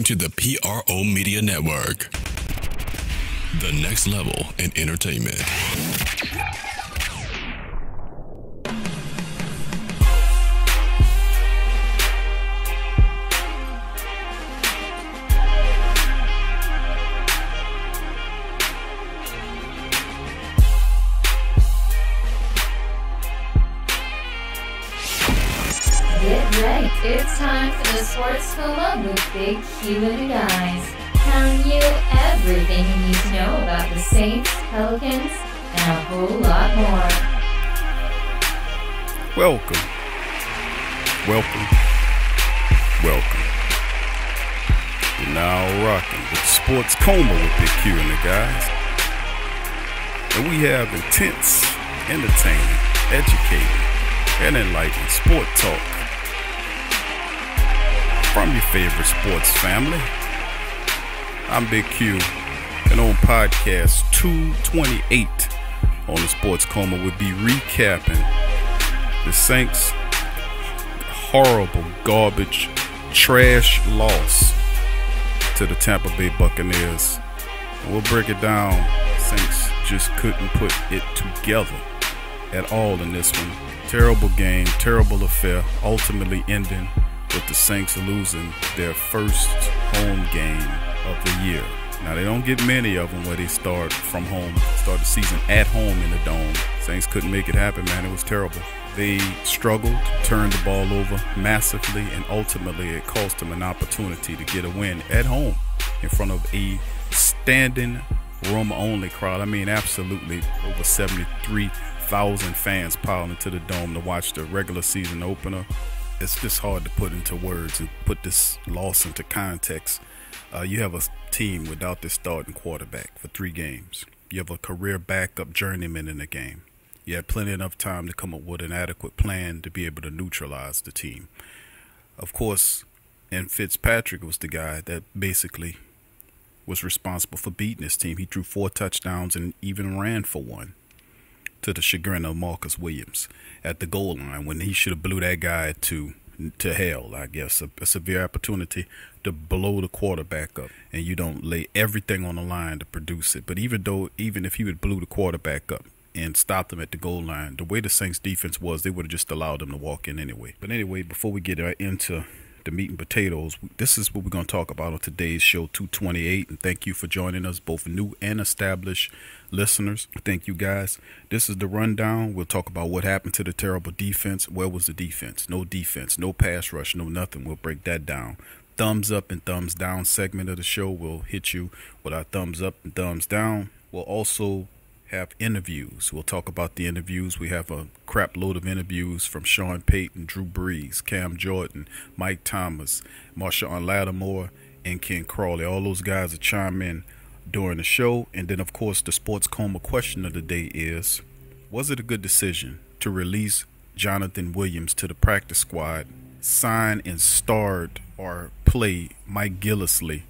listening to the PRO Media Network, the next level in entertainment. Get ready. It's time for the Sports Coma with Big Q and the guys. Telling you everything you need to know about the Saints, Pelicans, and a whole lot more. Welcome. You're now rocking with Sports Coma with Big Q and the guys. And we have intense, entertaining, educating, and enlightening sport talk from your favorite sports family. I'm Big Q, and on podcast 228 on the Sports Coma, we'll be recapping the Saints' horrible, garbage, trash loss to the Tampa Bay Buccaneers. We'll break it down. Saints just couldn't put it together at all in this one. Terrible game, terrible affair, ultimately ending with the Saints losing their first home game of the year. Now, they don't get many of them where they start from home, start the season at home in the Dome. Saints couldn't make it happen, man. It was terrible. They struggled, turned the ball over massively, and ultimately it cost them an opportunity to get a win at home in front of a standing room-only crowd. I mean, absolutely over 73,000 fans piled into the Dome to watch the regular season opener. It's just hard to put into words and put this loss into context. You have a team without their starting quarterback for 3 games. You have a career backup journeyman in the game. You had plenty enough time to come up with an adequate plan to be able to neutralize the team. Of course, and Fitzpatrick was the guy that basically was responsible for beating this team. He threw 4 touchdowns and even ran for 1. To the chagrin of Marcus Williams at the goal line when he should have blew that guy to hell, I guess. A severe opportunity to blow the quarterback up, and you don't lay everything on the line to produce it. But even if he would blew the quarterback up and stopped them at the goal line, the way the Saints defense was, they would have just allowed them to walk in anyway. But anyway, before we get into the meat and potatoes, this is what we're going to talk about on today's show 228, and thank you for joining us, both new and established listeners. Thank you, guys. This is the rundown. We'll talk about what happened to the terrible defense. Where was the defense? No pass rush, no nothing. We'll break that down. Thumbs up and thumbs down segment of the show. We'll hit you with our thumbs up and thumbs down. We'll also have interviews. We'll talk about the interviews. We have a crap load of interviews from Sean Payton, Drew Brees, Cam Jordan, Mike Thomas, Marshon Lattimore, and Ken Crawley. All those guys will chime in during the show. And then, of course, the Sports Coma question of the day is, was it a good decision to release Jonathan Williams to the practice squad, sign and start or play Mike Gillislee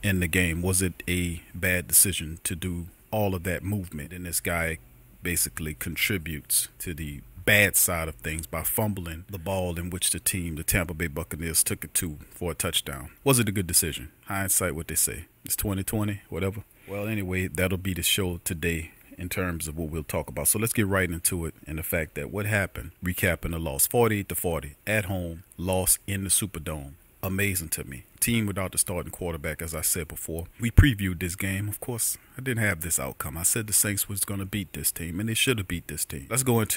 in the game? Was it a bad decision to do all of that movement? And this guy basically contributes to the bad side of things by fumbling the ball in which the Tampa Bay Buccaneers, took it to for a touchdown. Was it a good decision? Hindsight, what they say. It's 2020, whatever. Well, anyway, that'll be the show today in terms of what we'll talk about. So let's get right into it, and the fact that what happened, recapping the loss, 48-40 at home, loss in the Superdome. Amazing to me. Team without the starting quarterback, as I said before. We previewed this game. Of course, I didn't have this outcome. I said the Saints was going to beat this team, and they should have beat this team. Let's look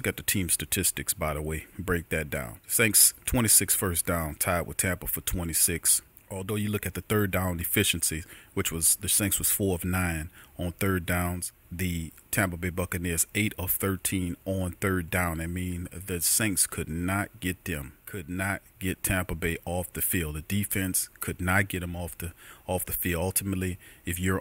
at the team statistics, by the way, and break that down. Saints, 26 first down, tied with Tampa for 26. Although you look at the third down efficiency, which was the Saints was 4 of 9 on third downs. The Tampa Bay Buccaneers 8 of 13 on third down. I mean, the Saints could not get Tampa Bay off the field. The defense could not get them off the field. Ultimately, if you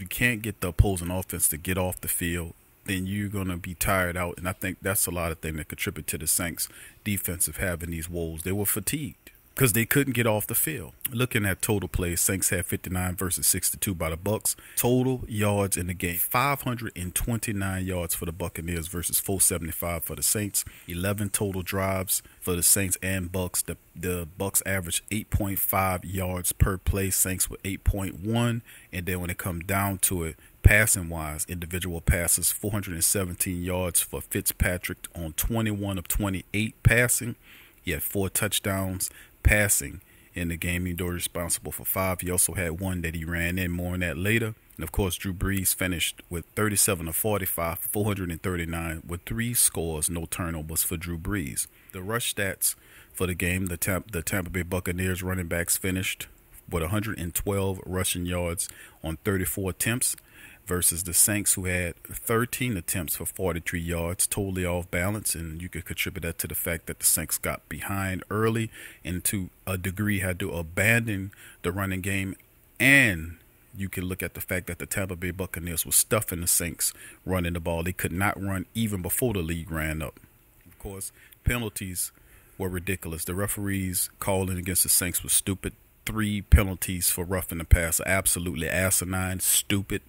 can't get the opposing offense to get off the field, then you're going to be tired out. And I think that's a lot of things that contribute to the Saints defensive having these woes. They were fatigued. because they couldn't get off the field. Looking at total plays, Saints had 59 versus 62 by the Bucs. Total yards in the game, 529 yards for the Buccaneers versus 475 for the Saints. 11 total drives for the Saints and Bucs. The Bucs averaged 8.5 yards per play. Saints with 8.1. And then when it comes down to it, passing-wise, individual passes, 417 yards for Fitzpatrick on 21 of 28 passing. He had 4 touchdowns passing in the game. He was responsible for 5. He also had 1 that he ran in. More on that later. And, of course, Drew Brees finished with 37 of 45, 439 with 3 scores, no turnovers for Drew Brees. The rush stats for the game, the Tampa Bay Buccaneers running backs finished with 112 rushing yards on 34 attempts versus the Saints, who had 13 attempts for 43 yards, totally off balance. And you could contribute that to the fact that the Saints got behind early and to a degree had to abandon the running game. And you can look at the fact that the Tampa Bay Buccaneers were stuffing the Saints running the ball. They could not run even before the league ran up. Of course, penalties were ridiculous. The referees calling against the Saints was stupid. 3 penalties for roughing the passer, absolutely asinine, stupid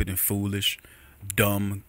and foolish, dumb,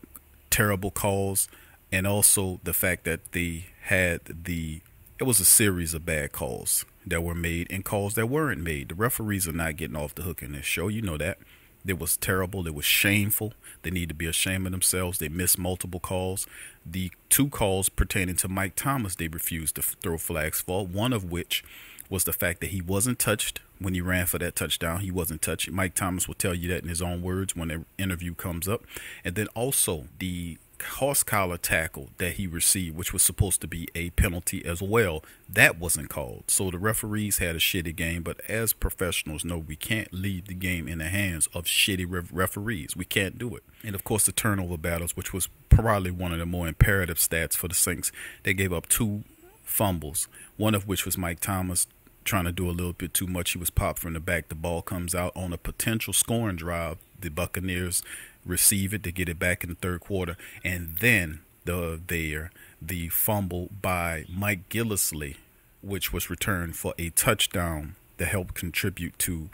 terrible calls. And also the fact that they had it was a series of bad calls that were made and calls that weren't made. The referees are not getting off the hook in this show. You know that. It was terrible. It was shameful. They need to be ashamed of themselves. They missed multiple calls. The 2 calls pertaining to Mike Thomas, they refused to throw flags for, one of which was the fact that he wasn't touched when he ran for that touchdown. He wasn't touched. Mike Thomas will tell you that in his own words when the interview comes up. And then also the horse collar tackle that he received, which was supposed to be a penalty as well, that wasn't called. So the referees had a shitty game, but as professionals know, we can't leave the game in the hands of shitty referees. We can't do it. And of course the turnover battles, which was probably one of the more imperative stats for the Saints. They gave up 2 fumbles, one of which was Mike Thomas trying to do a little bit too much. He was popped from the back. The ball comes out on a potential scoring drive. The Buccaneers receive it to get it back in the third quarter. And then the fumble by Mike Gillislee, which was returned for a touchdown that helped contribute to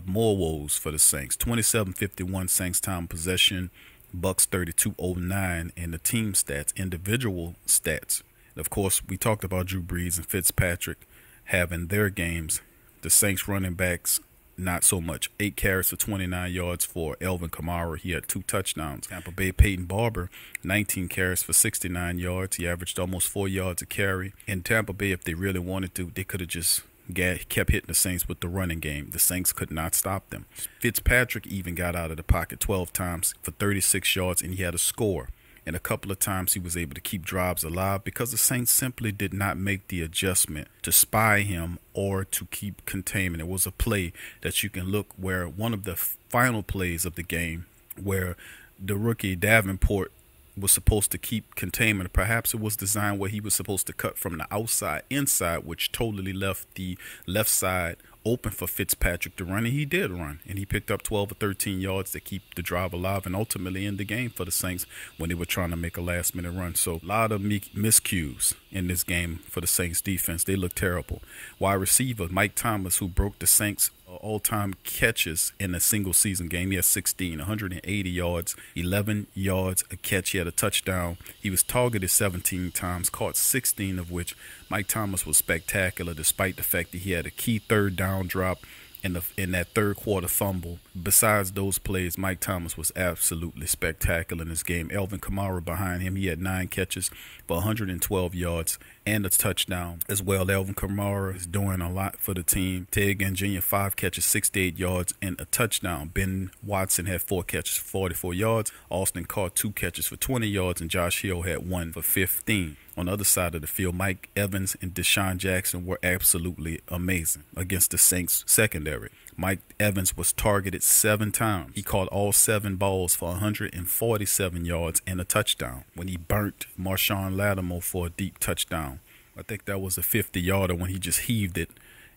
more woes for the Saints. 27-51 Saints time possession, Bucs 32-09, and the team stats, individual stats. Of course, we talked about Drew Brees and Fitzpatrick having their games. The Saints running backs, not so much. 8 carries for 29 yards for Alvin Kamara. He had 2 touchdowns. Tampa Bay Peyton Barber, 19 carries for 69 yards. He averaged almost 4 yards a carry. In Tampa Bay, if they really wanted to, they could have just kept hitting the Saints with the running game. The Saints could not stop them. Fitzpatrick even got out of the pocket 12 times for 36 yards, and he had a score. And a couple of times he was able to keep drives alive because the Saints simply did not make the adjustment to spy him or to keep containment. It was a play that you can look where one of the final plays of the game where the rookie Davenport was supposed to keep containment. Perhaps it was designed where he was supposed to cut from the outside inside, which totally left the left side open for Fitzpatrick to run, and he did run, and he picked up 12 or 13 yards to keep the drive alive and ultimately end the game for the Saints when they were trying to make a last-minute run. So a lot of miscues in this game for the Saints defense. They look terrible. Wide receiver Mike Thomas, who broke the Saints all-time catches in a single season game. He had 16, 180 yards, 11 yards a catch. He had a touchdown. He was targeted 17 times, caught 16 of which. Mike Thomas was spectacular despite the fact that he had a key third down drop in that third quarter fumble. Besides those plays, Mike Thomas was absolutely spectacular in this game. Alvin Kamara behind him, he had 9 catches for 112 yards and a touchdown as well. Alvin Kamara is doing a lot for the team. Ted Ginn Jr., 5 catches, 68 yards and a touchdown. Ben Watson had 4 catches, 44 yards. Austin caught 2 catches for 20 yards, and Josh Hill had 1 for 15. On the other side of the field, Mike Evans and Deshaun Jackson were absolutely amazing against the Saints secondary. Mike Evans was targeted 7 times. He caught all 7 balls for 147 yards and a touchdown when he burnt Marshon Lattimore for a deep touchdown. I think that was a 50-yarder when he just heaved it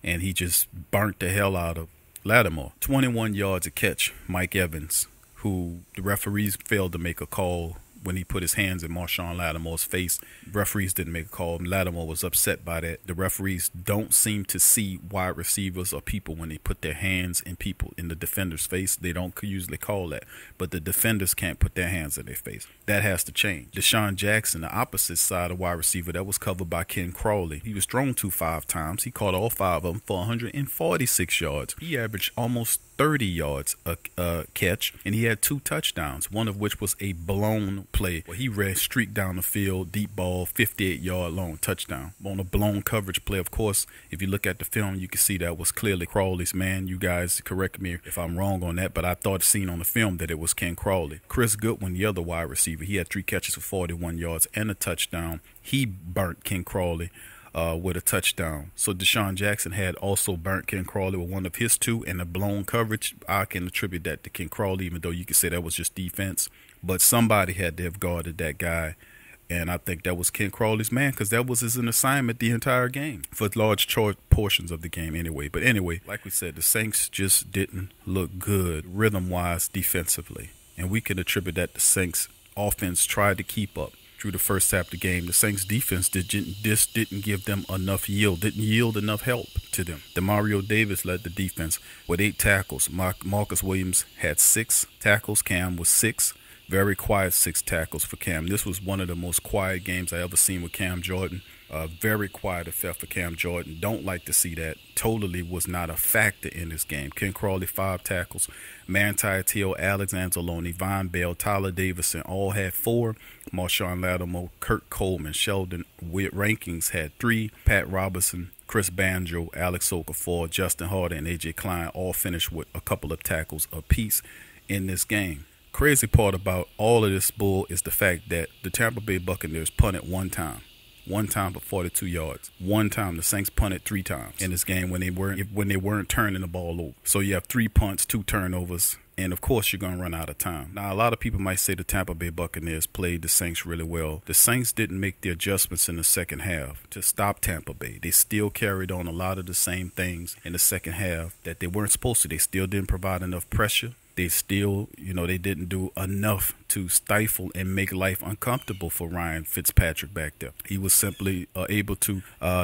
and he just burnt the hell out of Lattimore. 21 yards a catch, Mike Evans, who the referees failed to make a call when he put his hands in Marshon Lattimore's face. Referees didn't make a call. Lattimore was upset by that. The referees don't seem to see wide receivers or people when they put their hands in people in the defender's face. They don't usually call that, but the defenders can't put their hands in their face. That has to change. Deshaun Jackson, the opposite side of wide receiver, that was covered by Ken Crawley. He was thrown to 5 times. He caught all 5 of them for 146 yards. He averaged almost 30 yards a catch, and he had 2 touchdowns, one of which was a blown play where he streaked down the field, deep ball, 58-yard long touchdown. On a blown coverage play, of course, if you look at the film, you can see that was clearly Crawley's man. You guys correct me if I'm wrong on that, but I thought seen on the film that it was Ken Crawley. Chris Goodwin, the other wide receiver, he had 3 catches for 41 yards and a touchdown. He burnt Ken Crawley with a touchdown. So Deshaun Jackson had also burnt Ken Crawley with one of his 2, and the blown coverage, I can attribute that to Ken Crawley, even though you could say that was just defense. But somebody had to have guarded that guy, and I think that was Ken Crawley's man, because that was an assignment the entire game, for large portions of the game anyway. But anyway, like we said, the Saints just didn't look good rhythm-wise defensively, and we can attribute that the Saints offense tried to keep up through the first half of the game. The Saints defense didn't give them enough yield, didn't yield enough help to them. Demario Davis led the defense with 8 tackles. Marcus Williams had 6 tackles. Cam was 6. Very quiet 6 tackles for Cam. This was one of the most quiet games I ever seen with Cam Jordan. Very quiet affair for Cam Jordan. Don't like to see that. Totally was not a factor in this game. Ken Crawley, 5 tackles. Manti Teal, Alexander Loney, Von Bell, Tyler Davison all had 4. Marshon Lattimore, Kurt Coleman, Sheldon Rankings had 3. Pat Robertson, Chris Banjo, Alex Okafor, Justin Harder, and A.J. Klein all finished with a couple of tackles apiece in this game. Crazy part about all of this bull is the fact that the Tampa Bay Buccaneers punted 1 time. 1 time for 42 yards. 1 time the Saints punted 3 times in this game when they weren't turning the ball over. So you have 3 punts, 2 turnovers, and of course you're going to run out of time. Now, a lot of people might say the Tampa Bay Buccaneers played the Saints really well. The Saints didn't make the adjustments in the second half to stop Tampa Bay. They still carried on a lot of the same things in the second half that they weren't supposed to. They still didn't provide enough pressure. They still, they didn't do enough to stifle and make life uncomfortable for Ryan Fitzpatrick back there. He was simply able to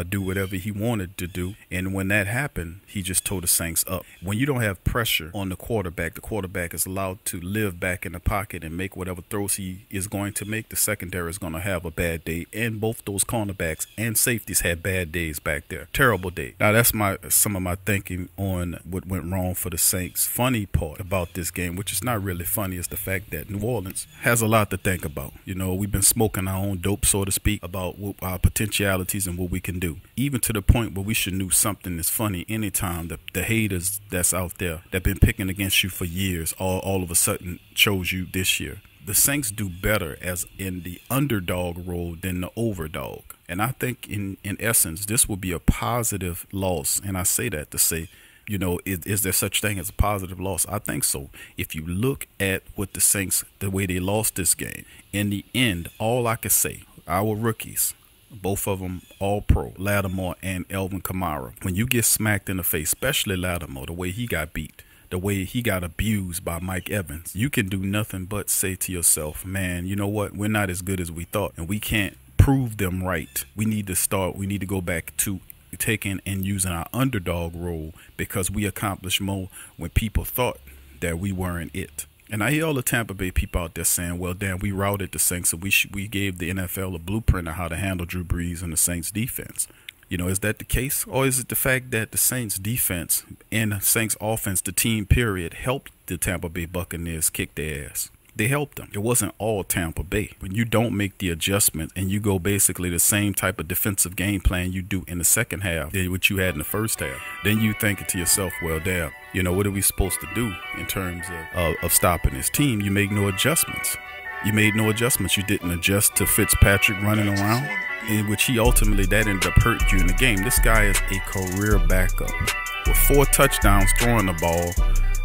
do whatever he wanted to do. And when that happened, he just tore the Saints up. When you don't have pressure on the quarterback is allowed to live back in the pocket and make whatever throws he is going to make. The secondary is going to have a bad day. And both those cornerbacks and safeties had bad days back there. Terrible day. Now, that's some of my thinking on what went wrong for the Saints. Funny part about this game, which is not really funny, is the fact that New Orleans has a lot to think about. We've been smoking our own dope, so to speak, about our potentialities and what we can do, even to the point where we should do something that's funny anytime the haters that's out there that been picking against you for years all of a sudden chose you this year. The Saints do better as in the underdog role than the overdog, and I think in essence this will be a positive loss. And I say that to say, is there such thing as a positive loss? I think so. If you look at what the Saints, the way they lost this game, in the end, all I can say, our rookies, both of them all pro, Lattimore and Elvin Kamara, when you get smacked in the face, especially Lattimore, the way he got beat, the way he got abused by Mike Evans, you can do nothing but say to yourself, man, you know what? We're not as good as we thought, and we can't prove them right. We need to go back to taking and using our underdog role, because we accomplished more when people thought that we weren't it. And I hear all the Tampa Bay people out there saying, well, damn, we routed the Saints, so we gave the NFL a blueprint of how to handle Drew Brees and the Saints defense. Is that the case? Or is it the fact that the Saints defense and the Saints offense, the team period, helped the Tampa Bay Buccaneers kick their ass? They helped them. It wasn't all Tampa Bay. When you don't make the adjustment and you go basically the same type of defensive game plan you do in the second half than what you had in the first half, then you thinking to yourself, well, damn, what are we supposed to do in terms of stopping this team? You make no adjustments. You made no adjustments. You didn't adjust to Fitzpatrick running around, in which he ultimately, that ended up hurting you in the game. This guy is a career backup with 4 touchdowns throwing the ball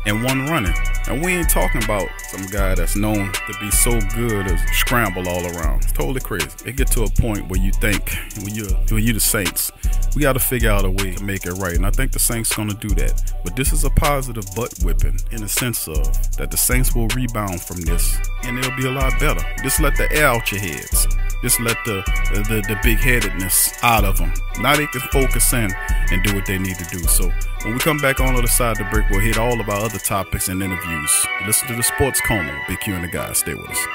and 1 running. And we ain't talking about some guy that's known to be so good as scramble all around. It's totally crazy. It get to a point where you think, when you're the Saints, We got to figure out a way to make it right, and I think the Saints going to do that. But this is a positive butt whipping in the sense of that the Saints will rebound from this, and it'll be a lot better. Just let the air out your heads. Just let the big-headedness out of them. Now they can focus in and do what they need to do. So when we come back on the other side of the break, we'll hit all of our other topics and interviews. Listen to the Sports Coma with Big Q and the guys. Stay with us.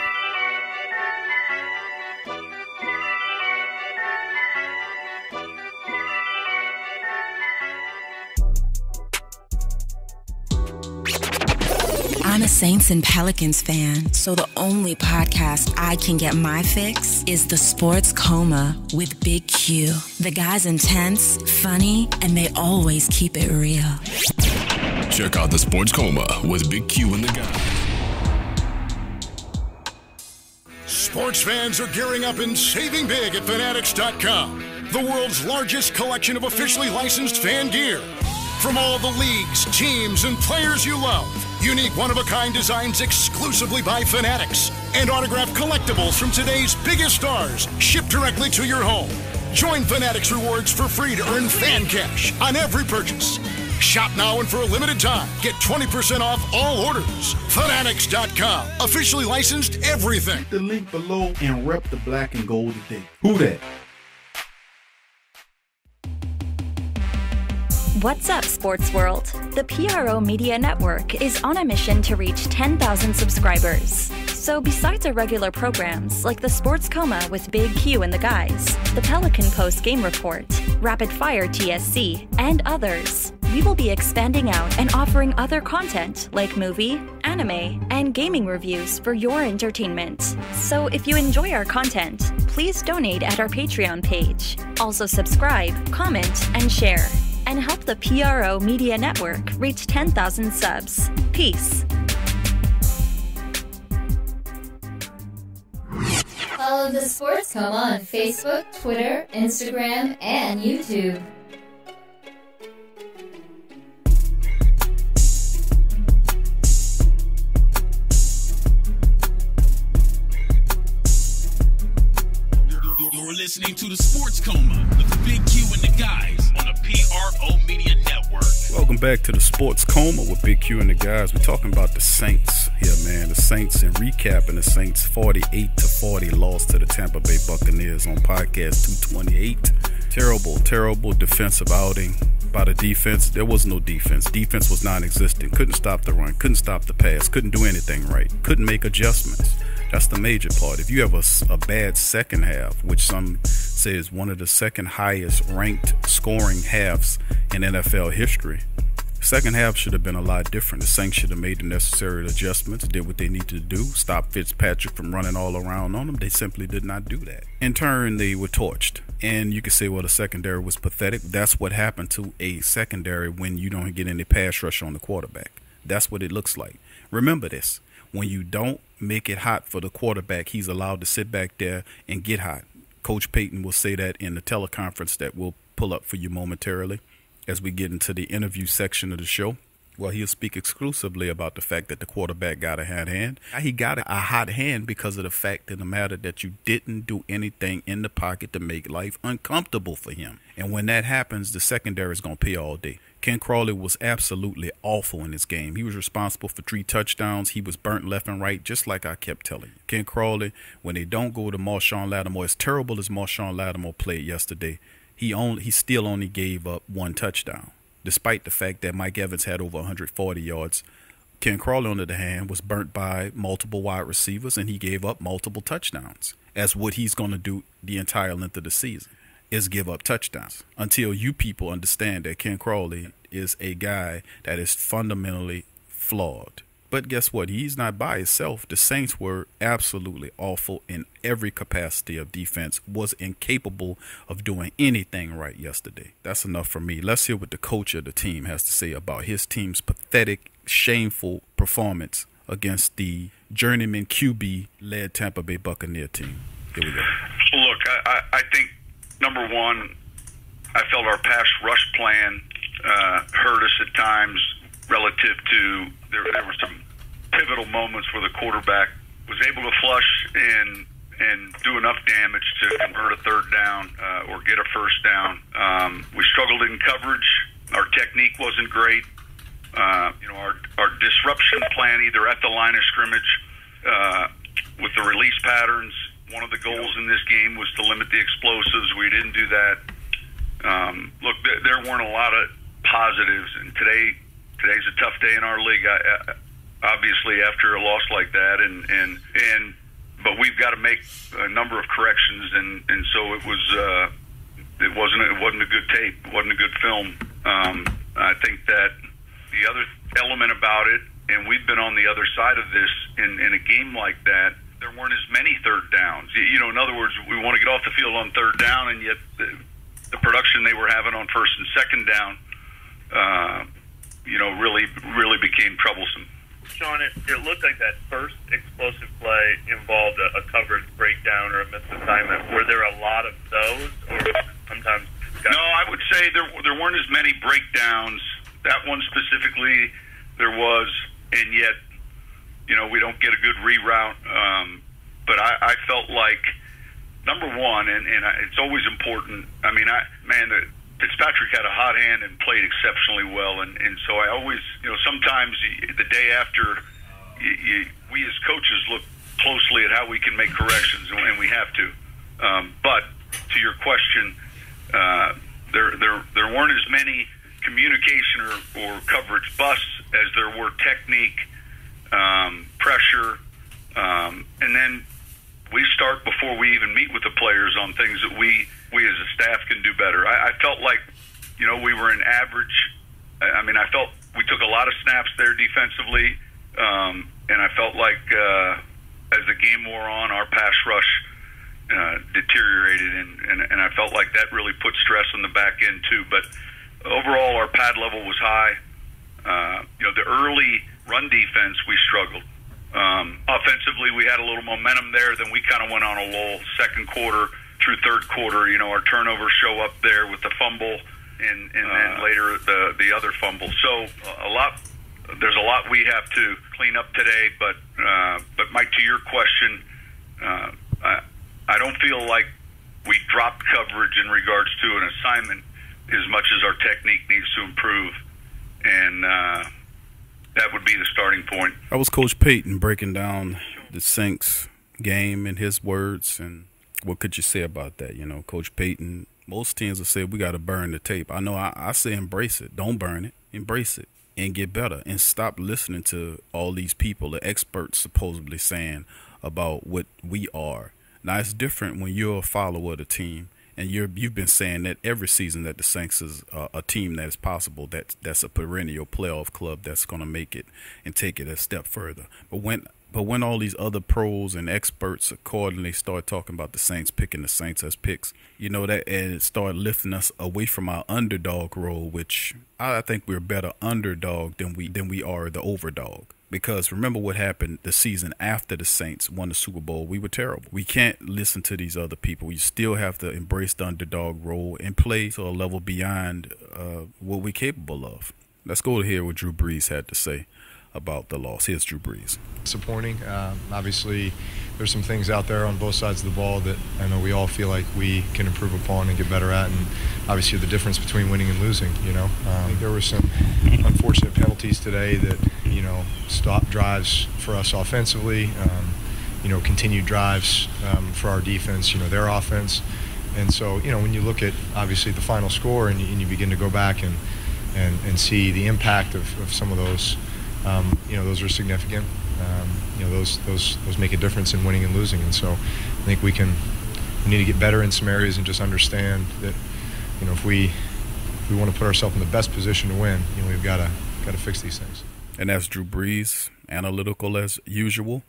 I'm a Saints and Pelicans fan, so the only podcast I can get my fix is the Sports Coma with Big Q. The guy's intense, funny, and they always keep it real. Check out the Sports Coma with Big Q and the guys. Sports fans are gearing up and saving big at Fanatics.com, the world's largest collection of officially licensed fan gear. From all the leagues, teams, and players you love, unique one-of-a-kind designs exclusively by Fanatics, and autographed collectibles from today's biggest stars shipped directly to your home. Join Fanatics Rewards for free to earn fan cash on every purchase. Shop now and for a limited time, get 20% off all orders. Fanatics.com, officially licensed everything. The link below and rep the black and gold today. Who that? What's up, Sports World? The PRO Media Network is on a mission to reach 10,000 subscribers. So besides our regular programs like the Sports Coma with Big Q and the guys, the Pelican Post Game Report, Rapid Fire TSC, and others, we will be expanding out and offering other content like movie, anime, and gaming reviews for your entertainment. So if you enjoy our content, please donate at our Patreon page. Also subscribe, comment, and share. And help the PRO Media Network reach 10,000 subs. Peace. Follow the Sports Coma on Facebook, Twitter, Instagram, and YouTube. You're listening to the Sports Coma with the Big Q and the guys on the PRO Media Network. Welcome back to the Sports Coma with Big Q and the guys. We're talking about the Saints here, man. The Saints, and recapping the Saints' 48-40 loss to the Tampa Bay Buccaneers on podcast 228. Terrible defensive outing by the defense. There was no defense. Defense was non-existent. Couldn't stop the run. Couldn't stop the pass. Couldn't do anything right. Couldn't make adjustments. That's the major part. If you have a bad second half, which some say is one of the second highest ranked scoring halves in NFL history, second half should have been a lot different. The Saints should have made the necessary adjustments, did what they needed to do, stopped Fitzpatrick from running all around on them. They simply did not do that. In turn, they were torched. And you could say, well, the secondary was pathetic. That's what happened to a secondary when you don't get any pass rush on the quarterback. That's what it looks like. Remember this. When you don't make it hot for the quarterback, he's allowed to sit back there and get hot. Coach Payton will say that in the teleconference that we'll pull up for you momentarily as we get into the interview section of the show. Well, he'll speak exclusively about the fact that the quarterback got a hot hand. He got a hot hand because of the fact of the matter that you didn't do anything in the pocket to make life uncomfortable for him. And when that happens, the secondary is going to pay all day. Ken Crawley was absolutely awful in this game. He was responsible for 3 touchdowns. He was burnt left and right, just like I kept telling you. Ken Crawley, when they don't go to Marshon Lattimore, as terrible as Marshon Lattimore played yesterday, he still only gave up 1 touchdown. Despite the fact that Mike Evans had over 140 yards, Ken Crawley, on the other hand, was burnt by multiple wide receivers, and he gave up multiple touchdowns. As what he's going to do the entire length of the season is give up touchdowns. Until you people understand that Ken Crawley is a guy that is fundamentally flawed. But guess what? He's not by himself. The Saints were absolutely awful in every capacity of defense, was incapable of doing anything right yesterday. That's enough for me. Let's hear what the coach of the team has to say about his team's pathetic, shameful performance against the journeyman QB-led Tampa Bay Buccaneer team. Here we go. Look, I think, number one, I felt our pass rush plan hurt us at times relative to there were some pivotal moments where the quarterback was able to flush and and do enough damage to convert a third down or get a first down. We struggled in coverage. Our technique wasn't great. Our disruption plan, either at the line of scrimmage with the release patterns. One of the goals in this game was to limit the explosives. We didn't do that. Look, there weren't a lot of positives, and today's a tough day in our league. Obviously, after a loss like that, but we've got to make a number of corrections, and so it wasn't a good tape. It wasn't a good film. I think that the other element about it, and we've been on the other side of this in a game like that, there weren't as many third downs. In other words, we want to get off the field on third down, and yet the production they were having on first and second down, really became troublesome. Sean, it looked like that first explosive play involved a coverage breakdown or a missed assignment. Were there a lot of those, or sometimes? No, I would say there weren't as many breakdowns. That one specifically, there was, and yet, we don't get a good reroute. But I felt like, number one, and it's always important. I mean, Fitzpatrick had a hot hand and played exceptionally well, and so I always, sometimes the day after, we as coaches look closely at how we can make corrections, and we have to. But to your question, there weren't as many communication or coverage busts as there were technique, pressure, and then we start before we even meet with the players on things that we as a staff can do better. I felt like, we were an average. I felt we took a lot of snaps there defensively, and I felt like as the game wore on, our pass rush deteriorated, and I felt like that really put stress on the back end too. But overall, our pad level was high. The early run defense, we struggled. Offensively, we had a little momentum there. Then we kind of went on a lull second quarter through third quarter. Our turnovers show up there with the fumble, and then later the other fumble. So there's a lot we have to clean up today. But Mike, to your question, I don't feel like we dropped coverage in regards to an assignment as much as our technique needs to improve, and that would be the starting point. I was Coach Payton breaking down the Saints game in his words, and what could you say about that? Coach Payton, most teams will say we got to burn the tape. I know I say embrace it. Don't burn it. Embrace it and get better, and stop listening to all these people, the experts supposedly saying about what we are. Now, it's different when you're a follower of the team, and you've been saying that every season that the Saints is a team that is possible, that's a perennial playoff club that's going to make it and take it a step further. But when all these other pros and experts accordingly start talking about the Saints, picking the Saints as picks, that, and it started lifting us away from our underdog role, which I think we're better underdog than we are the overdog. Because remember what happened the season after the Saints won the Super Bowl. We were terrible. We can't listen to these other people. You still have to embrace the underdog role and play to a level beyond what we're capable of. Let's go to hear what Drew Brees had to say about the loss. Here's Drew Brees. Disappointing. Obviously, there's some things out there on both sides of the ball that I know we all feel like we can improve upon and get better at, and obviously the difference between winning and losing. I think there were some unfortunate penalties today that stopped drives for us offensively. Continued drives for our defense. Their offense, and so when you look at obviously the final score and you begin to go back and see the impact of some of those. Those are significant. Those make a difference in winning and losing, and so I think we need to get better in some areas and just understand that if we want to put ourselves in the best position to win, we've got to fix these things. And that's Drew Brees, analytical as usual,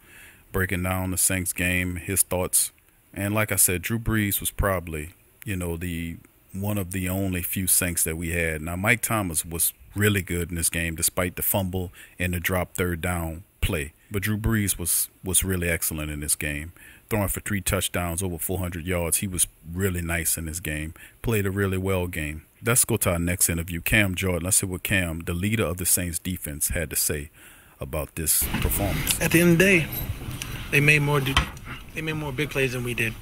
breaking down the Saints game, his thoughts, and like I said, Drew Brees was probably the one of the only few Saints that we had. Now Mike Thomas was really good in this game despite the fumble and the drop third down play. But Drew Brees was really excellent in this game, throwing for 3 touchdowns, over 400 yards. He was really nice in this game, played a really well game. Let's go to our next interview. Cam Jordan. Let's see what Cam, the leader of the Saints defense, had to say about this performance. At the end of the day, they made They made more big plays than we did.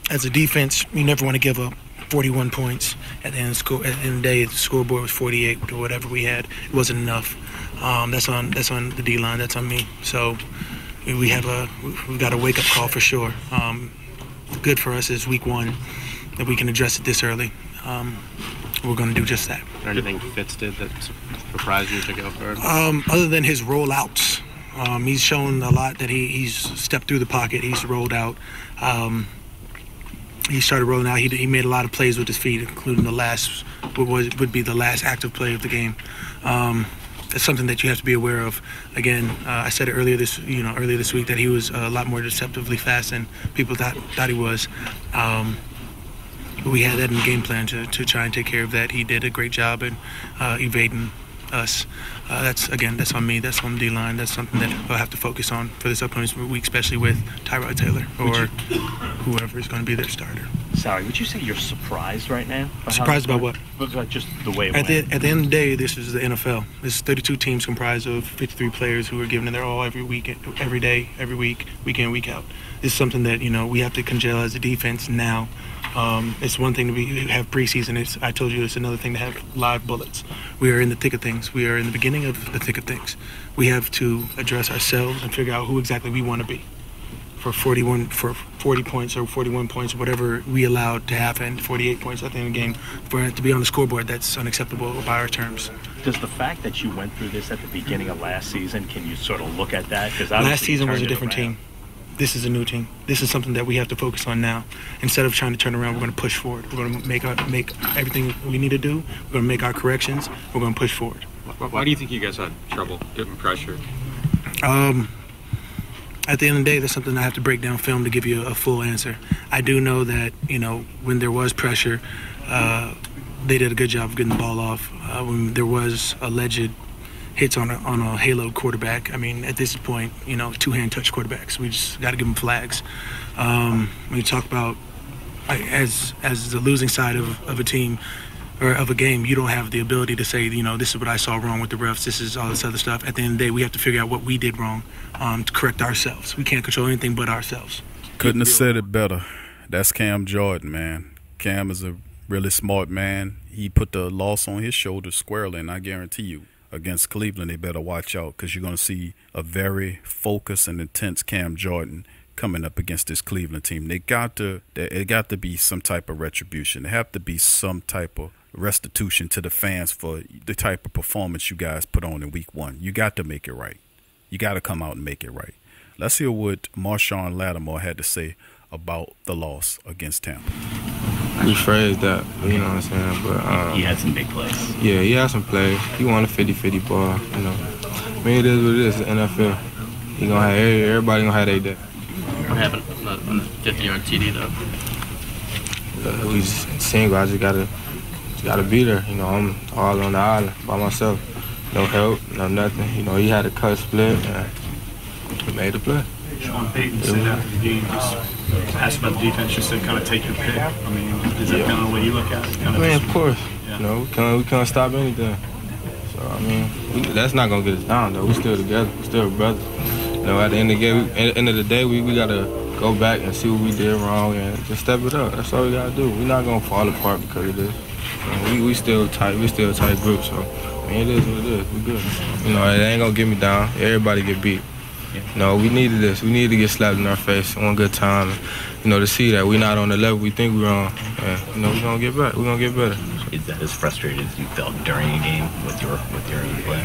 As a defense, you never want to give up 41 points. At the end of the day, the scoreboard was 48 or whatever we had. It wasn't enough. That's on the D-line. That's on me. So we've got a wake-up call for sure. Good for us is week 1 that we can address it this early. We're going to do just that. Anything Fitz did that surprised you to go forward? Other than his rollouts, he's shown a lot that he's stepped through the pocket. He's rolled out. He started rolling out. He made a lot of plays with his feet, including the last would be the last active play of the game. It's something that you have to be aware of. Again, I said it earlier this week that he was a lot more deceptively fast than people thought he was. We had that in the game plan to try and take care of that. He did a great job in evading us. That's on me. That's on the D-line. That's something that we'll have to focus on for this upcoming week, especially with Tyrod Taylor or whoever is going to be their starter. Sorry, would you say you're surprised right now? Surprised about what? Just the way it went. At the end of the day, this is the NFL. This is 32 teams comprised of 53 players who are giving it their all every week, every day, every week, week in, week out. This is something that we have to congeal as a defense now. It's one thing to have preseason. I told you it's another thing to have live bullets. We are in the thick of things. We are in the beginning of the thick of things. We have to address ourselves and figure out who exactly we want to be. For 40 points or 41 points, whatever we allowed to happen, 48 points at the end of the game, for it to be on the scoreboard, that's unacceptable by our terms. Does the fact that you went through this at the beginning of last season, can you sort of look at that? Because last season was a different team. This is a new team. This is something that we have to focus on now. Instead of trying to turn around, we're going to push forward. We're going to make everything we need to do. We're going to make our corrections. We're going to push forward. Why do you think you guys had trouble getting pressure? At the end of the day, that's something I have to break down film to give you a full answer. I do know that, when there was pressure, they did a good job of getting the ball off. When there was alleged hits on a halo quarterback, at this point, two-hand touch quarterbacks. We just got to give them flags. When you talk about as the losing side of a team or of a game, you don't have the ability to say, this is what I saw wrong with the refs, this is all this other stuff. At the end of the day, we have to figure out what we did wrong to correct ourselves. We can't control anything but ourselves. Couldn't have said it better. That's Cam Jordan, man. Cam is a really smart man. He put the loss on his shoulders squarely, and I guarantee you, against Cleveland, they better watch out because you're going to see a very focused and intense Cam Jordan coming up against this Cleveland team. It got to be some type of retribution. There have to be some type of restitution to the fans for the type of performance you guys put on in week 1. You got to make it right. You got to come out and make it right. Let's hear what Marshon Lattimore had to say about the loss against Tampa. Rephrase that, you know what I'm saying? But he had some big plays. Yeah, he had some plays. He won a 50-50 ball, it is what it is, the NFL. Everybody gonna have their day. What happened on the 50-yard TD though? We single. I just gotta be there. I'm all on the island by myself. No help, no nothing. He had a cut split and he made the play. Sean Payton said after the game, just asked about the defense, just said kind of take your pick. Is that kind of the way you look at it? Of course. We can't stop anything. So, that's not going to get us down, though. We still together. We still brothers. At the end of the day, we got to go back and see what we did wrong and just step it up. That's all we got to do. We're not going to fall apart because of this. We still tight. We still a tight group, so it is what it is. We good. It ain't going to get me down. Everybody get beat. We needed this. We needed to get slapped in our face one good time. To see that we're not on the level we think we're on. And, we're going to get back. We're going to get better. Is that as frustrated as you felt during a game with your play?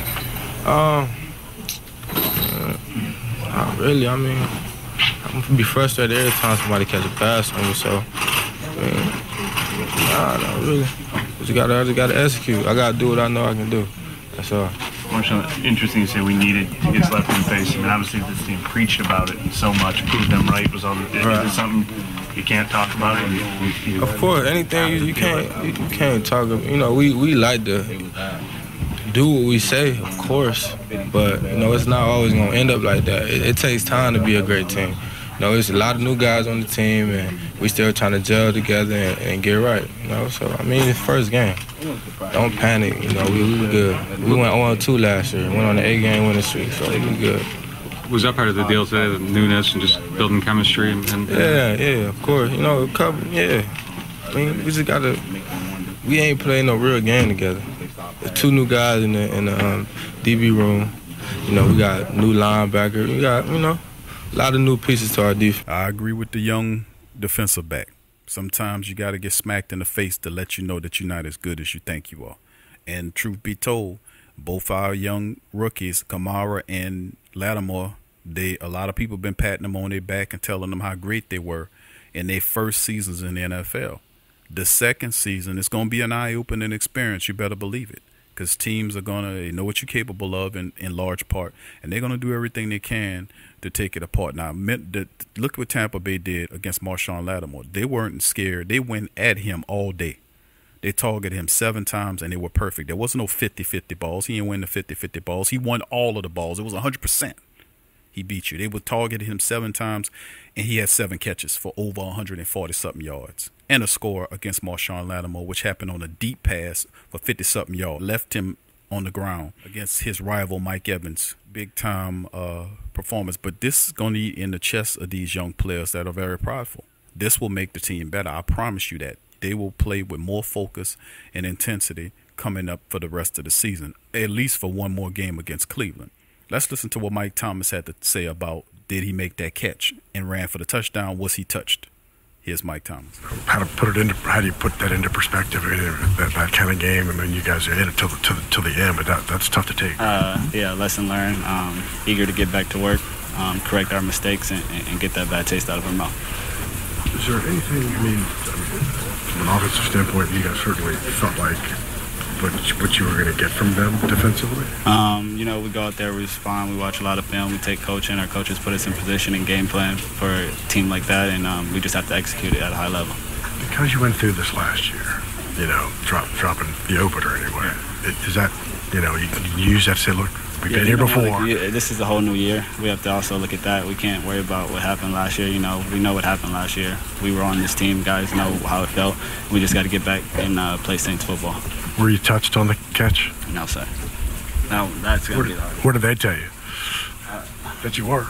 Not really. I'm going to be frustrated every time somebody catch a pass on me, so, not really. I just got to execute. I got to do what I know I can do. That's all. Marshon, interesting you say we needed to get slapped in the face. Obviously this team preached about it so much, proved them right. Was all the, right. Is it something you can't talk about? Of course, anything you can't talk about. We like to do what we say, of course, but it's not always gonna end up like that. It takes time to be a great team. There's a lot of new guys on the team, and we still trying to gel together and get right. So it's first game. Don't panic. We good. We went 1-2 last year. Went on the 8-game winning streak, so we good. Was that part of the deal today, the newness and just building chemistry? Yeah, of course. You know, I mean, we just we ain't playing no real game together. There's 2 new guys in the DB room. You know, we got new linebacker. We got, you know, a lot of new pieces to our defense. I agree with the young defensive back. Sometimes you got to get smacked in the face to let you know that you're not as good as you think you are. And truth be told, both our young rookies, Kamara and Lattimore, a lot of people been patting them on their back and telling them how great they were in their first seasons in the NFL. The second season, it's going to be an eye-opening experience. You better believe it, because teams are going to know what you're capable of in large part, and they're going to do everything they can to take it apart. Now, look what Tampa Bay did against Marshon Lattimore. They weren't scared. They went at him all day. They targeted him 7 times, and they were perfect. There wasn't no 50-50 balls. He didn't win the 50-50 balls. He won all of the balls. It was 100%. He beat you. They would target him 7 times, and he had 7 catches for over 140-something yards. And a score against Marshon Lattimore, which happened on a deep pass for 50-something yards. Left him on the ground against his rival Mike Evans. Big-time performance. But this is going to eat in the chest of these young players that are very prideful. This will make the team better. I promise you that. They will play with more focus and intensity coming up for the rest of the season, at least for one more game against Cleveland. Let's listen to what Mike Thomas had to say about, did he make that catch and ran for the touchdown? Was he touched? Here's Mike Thomas. How do you put that into perspective? That kind of game. I mean, you guys are in it till the end, but that's tough to take. Yeah, lesson learned. Eager to get back to work, correct our mistakes, and get that bad taste out of our mouth. Is there anything? I mean, from an offensive standpoint, you guys certainly felt like what you were going to get from them defensively? You know, we go out there, we respond, we watch a lot of film, we take coaching. Our coaches put us in position and game plan for a team like that, and we just have to execute it at a high level. Because you went through this last year, you know, dropping the opener anyway, is that, you know, you can use that to say, look, we've been here before. This is a whole new year. We have to also look at that. We can't worry about what happened last year. You know, we know what happened last year. We were on this team. Guys know how it felt. We just got to get back and play Saints football. Were you touched on the catch? No, sir. No, that's going to be hard. What did they tell you? That you were?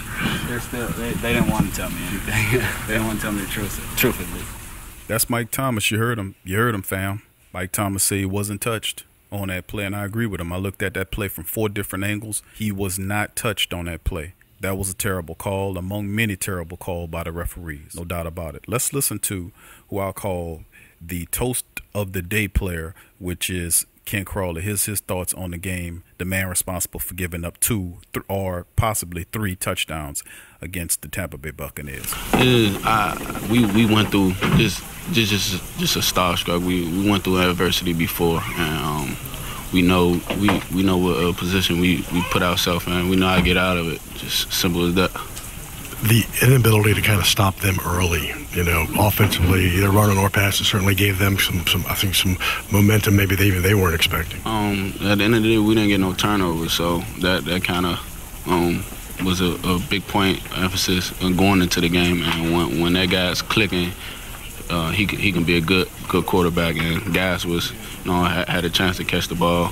They didn't want to tell me anything. They didn't want to tell me the truth at least. That's Mike Thomas. You heard him. You heard him, fam. Mike Thomas said he wasn't touched on that play, and I agree with him. I looked at that play from 4 different angles. He was not touched on that play. That was a terrible call, among many terrible calls by the referees, no doubt about it. Let's listen to who I'll call the toast of the day player, which is Ken Crawley. His thoughts on the game, the man responsible for giving up 2 or possibly 3 touchdowns against the Tampa Bay Buccaneers. We went through just a starstruck. We went through adversity before, and we know what position we put ourselves in. We know how to get out of it. Just simple as that. The inability to kind of stop them early, you know, offensively, either running or passing, certainly gave them some momentum maybe they weren't expecting. At the end of the day, we didn't get no turnovers, so that kind of was a big point emphasis going into the game. And when that guy's clicking, he can be a good quarterback. And Gas was, you know, had a chance to catch the ball.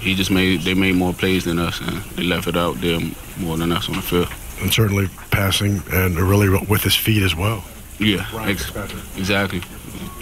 They made more plays than us, and they left it out there more than us on the field. And certainly passing and really with his feet as well. Yeah, exactly.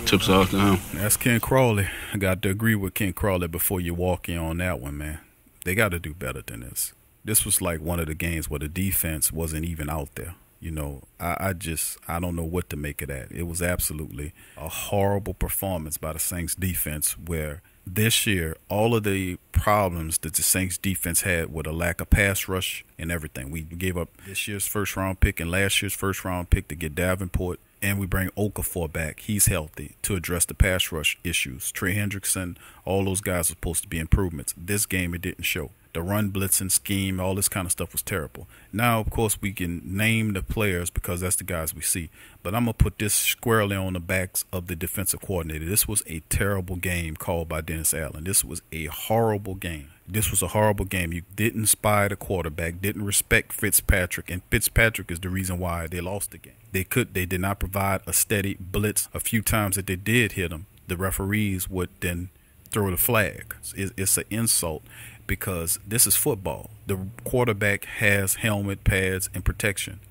Tips off to him. That's Ken Crawley. I got to agree with Ken Crawley before you walk in on that one, man. They got to do better than this. This was like one of the games where the defense wasn't even out there. You know, I don't know what to make of that. It was absolutely a horrible performance by the Saints defense, where this year, all of the problems that the Saints defense had with a lack of pass rush and everything. We gave up this year's first-round pick and last year's first-round pick to get Davenport, and we bring Okafor back. He's healthy to address the pass rush issues. Trey Hendrickson, all those guys are supposed to be improvements. This game, it didn't show. The run blitzing scheme, all this kind of stuff was terrible. Now, of course, we can name the players because that's the guys we see. But I'm going to put this squarely on the backs of the defensive coordinator. This was a terrible game called by Dennis Allen. This was a horrible game. This was a horrible game. You didn't spy the quarterback, didn't respect Fitzpatrick, and Fitzpatrick is the reason why they lost the game. They did not provide a steady blitz. A few times that they did hit them, the referees would then throw the flag. It's an insult because this is football. The quarterback has helmet, pads, and protection.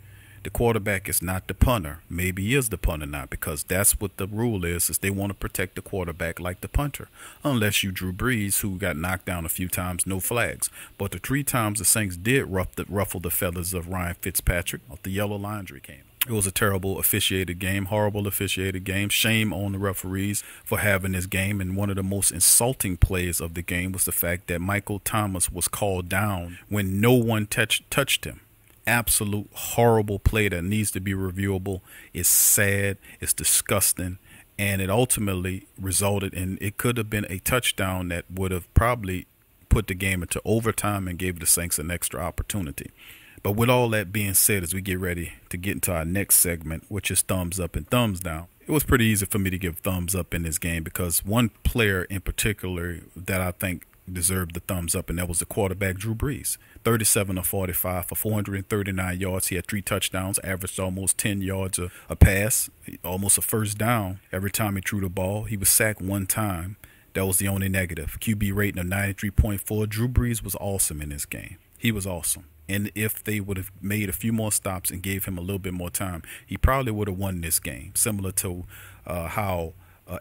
The quarterback is not the punter. Maybe he is the punter now, because that's what the rule is they want to protect the quarterback like the punter. Unless you Drew Brees, who got knocked down a few times, no flags. But the 3 times the Saints did ruffle the feathers of Ryan Fitzpatrick, the yellow laundry came. It was a terrible officiated game, horrible officiated game. Shame on the referees for having this game. And one of the most insulting plays of the game was the fact that Michael Thomas was called down when no one touched him. Absolute horrible play that needs to be reviewable. It's sad, it's disgusting, and it ultimately resulted in, it could have been a touchdown that would have probably put the game into overtime and gave the Saints an extra opportunity. But with all that being said, as we get ready to get into our next segment, which is thumbs up and thumbs down, it was pretty easy for me to give thumbs up in this game because one player in particular that I think deserved the thumbs up, and that was the quarterback, Drew Brees. 37 of 45 for 439 yards. He had 3 touchdowns, averaged almost 10 yards a pass, almost a first down every time he threw the ball. He was sacked 1 time. That was the only negative. QB rating of 93.4. Drew Brees was awesome in this game. He was awesome. And if they would have made a few more stops and gave him a little bit more time, he probably would have won this game, similar to how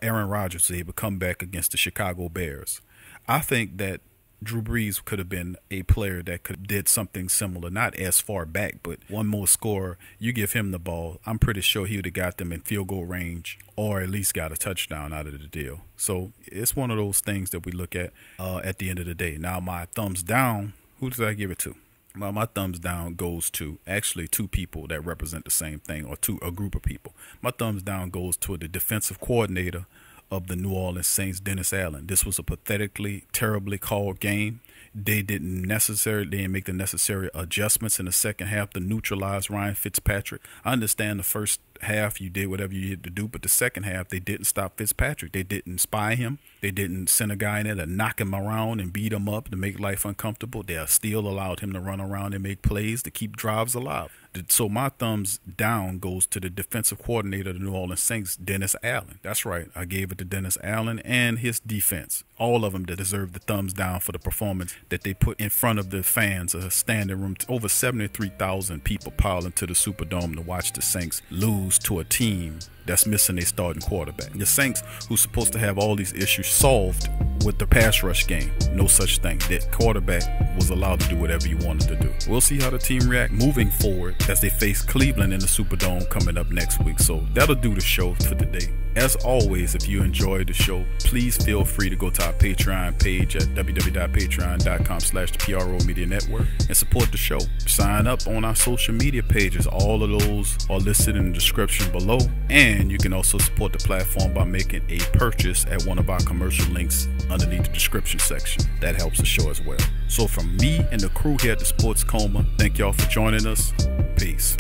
Aaron Rodgers was able to come back against the Chicago Bears. I think that Drew Brees could have been a player that could did something similar, not as far back, but one more score. You give him the ball, I'm pretty sure he would have got them in field goal range or at least got a touchdown out of the deal. So it's one of those things that we look at the end of the day. Now, my thumbs down, who did I give it to? Well, my thumbs down goes to actually 2 people that represent the same thing, or a group of people. My thumbs down goes to the defensive coordinator of the New Orleans Saints, Dennis Allen. This was a pathetically, terribly called game. They didn't make the necessary adjustments in the second half to neutralize Ryan Fitzpatrick. I understand the first half you did whatever you had to do, but the second half they didn't stop Fitzpatrick. They didn't spy him. They didn't send a guy in there to knock him around and beat him up to make life uncomfortable. They still allowed him to run around and make plays to keep drives alive. So my thumbs down goes to the defensive coordinator of the New Orleans Saints, Dennis Allen. That's right. I gave it to Dennis Allen and his defense. All of them that deserve the thumbs down for the performance that they put in front of the fans, a standing room. Over 73,000 people piled into the Superdome to watch the Saints lose to a team that's missing a starting quarterback. The Saints, who's supposed to have all these issues solved with the pass rush game, no such thing. That quarterback was allowed to do whatever he wanted to do. We'll see how the team react moving forward as they face Cleveland in the Superdome coming up next week. So that'll do the show for today. As always, if you enjoyed the show, please feel free to go to our Patreon page at www.patreon.com/PRO Media Network and support the show. Sign up on our social media pages. All of those are listed in the description below. And you can also support the platform by making a purchase at one of our commercial links underneath the description section. That helps the show as well. So from me and the crew here at the Sports Coma, thank y'all for joining us. Peace.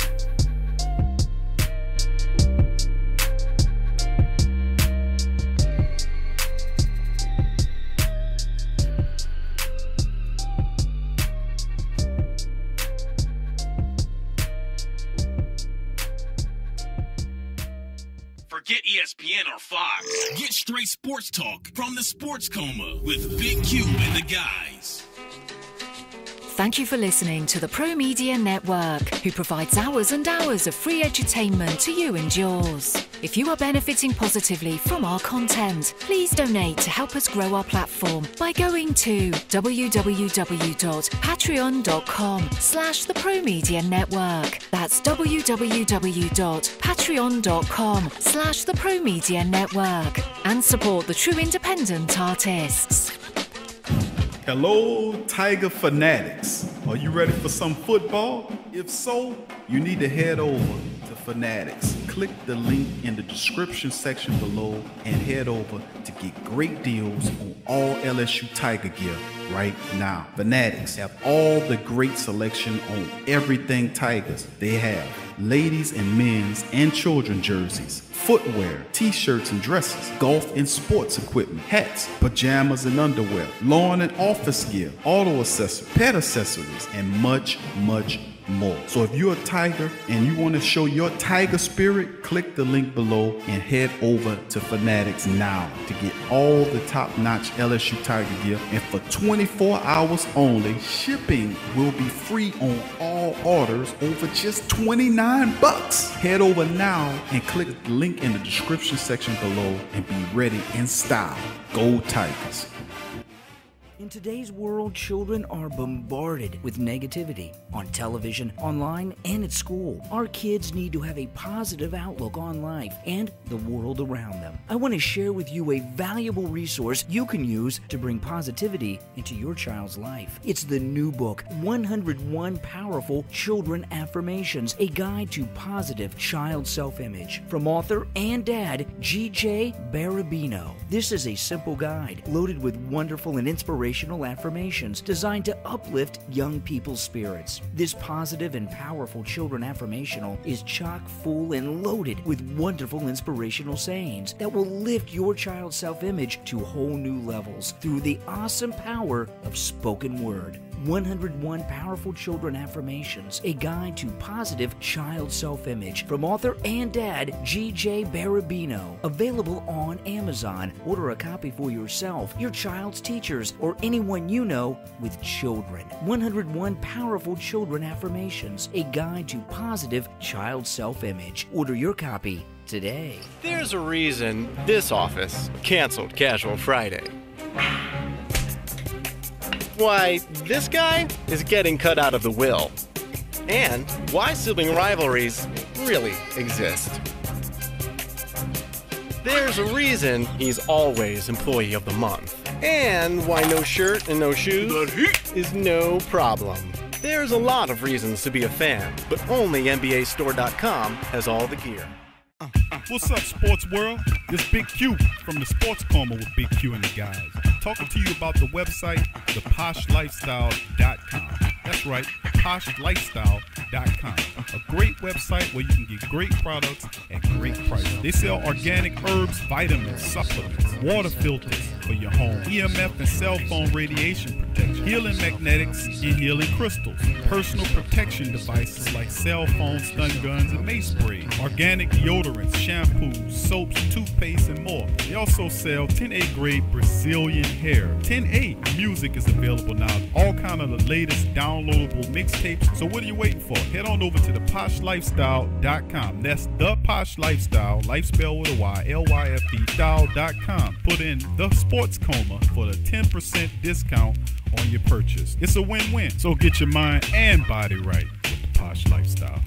Forget ESPN or Fox. Get straight sports talk from the Sports Coma with Big Q and the guys. Thank you for listening to the Pro Media Network, who provides hours and hours of free edutainment to you and yours. If you are benefiting positively from our content, please donate to help us grow our platform by going to www.patreon.com/the Pro Media Network. That's www.patreon.com/the Pro Media Network, and support the true independent artists. Hello, Tiger fanatics. Are you ready for some football? If so, you need to head over to Fanatics. Click the link in the description section below and head over to get great deals on all LSU Tiger gear right now. Fanatics have all the great selection on everything Tigers. They have ladies and men's and children jerseys, footwear, t-shirts and dresses, golf and sports equipment, hats, pajamas and underwear, lawn and office gear, auto accessories, pet accessories, and much, much more. So if you're a Tiger and you want to show your Tiger spirit, click the link below and head over to Fanatics now to get all the top-notch LSU Tiger gear. And for 24 hours only, shipping will be free on all orders over just $29. Head over now and click the link in the description section below and be ready in style. Go Tigers. In today's world, children are bombarded with negativity on television, online, and at school. Our kids need to have a positive outlook on life and the world around them. I want to share with you a valuable resource you can use to bring positivity into your child's life. It's the new book, 101 Powerful Children Affirmations, a guide to positive child self-image, from author and dad, G.J. Barabino. This is a simple guide loaded with wonderful and inspirational affirmations designed to uplift young people's spirits. This positive and powerful children affirmational is chock full and loaded with wonderful inspirational sayings that will lift your child's self-image to whole new levels through the awesome power of spoken word. 101 Powerful Children Affirmations, a guide to positive child self-image, from author and dad G.J. Barabino. Available on Amazon. Order a copy for yourself, your child's teachers, or anyone you know with children. 101 Powerful Children Affirmations, a guide to positive child self-image. Order your copy today. There's a reason this office canceled Casual Friday. Why this guy is getting cut out of the will, and why sibling rivalries really exist. There's a reason he's always Employee of the Month, and why no shirt and no shoes is no problem. There's a lot of reasons to be a fan, but only NBAstore.com has all the gear. What's up, sports world? This Big Q from the Sports Coma with Big Q and the guys. Talking to you about the website, theposhlifestyle.com. That's right, poshlifestyle.com. A great website where you can get great products at great prices. They sell organic herbs, vitamins, supplements, water filters for your home, EMF and cell phone radiation protection, healing magnetics and healing crystals, personal protection devices like cell phones, stun guns, and mace sprays, organic deodorants, shampoos, soaps, toothpaste, and more. They also sell 10A grade Brazilian hair. 10A music is available now. All kind of the latest downloadable mixtapes. So what are you waiting for? Head on over to theposhlifestyle.com. That's the Posh Lifestyle, life spelled with a Y, LYFE, style.com. Put in the Sports Coma for the 10% discount on your purchase. It's a win-win. So get your mind and body right with the Posh Lifestyle.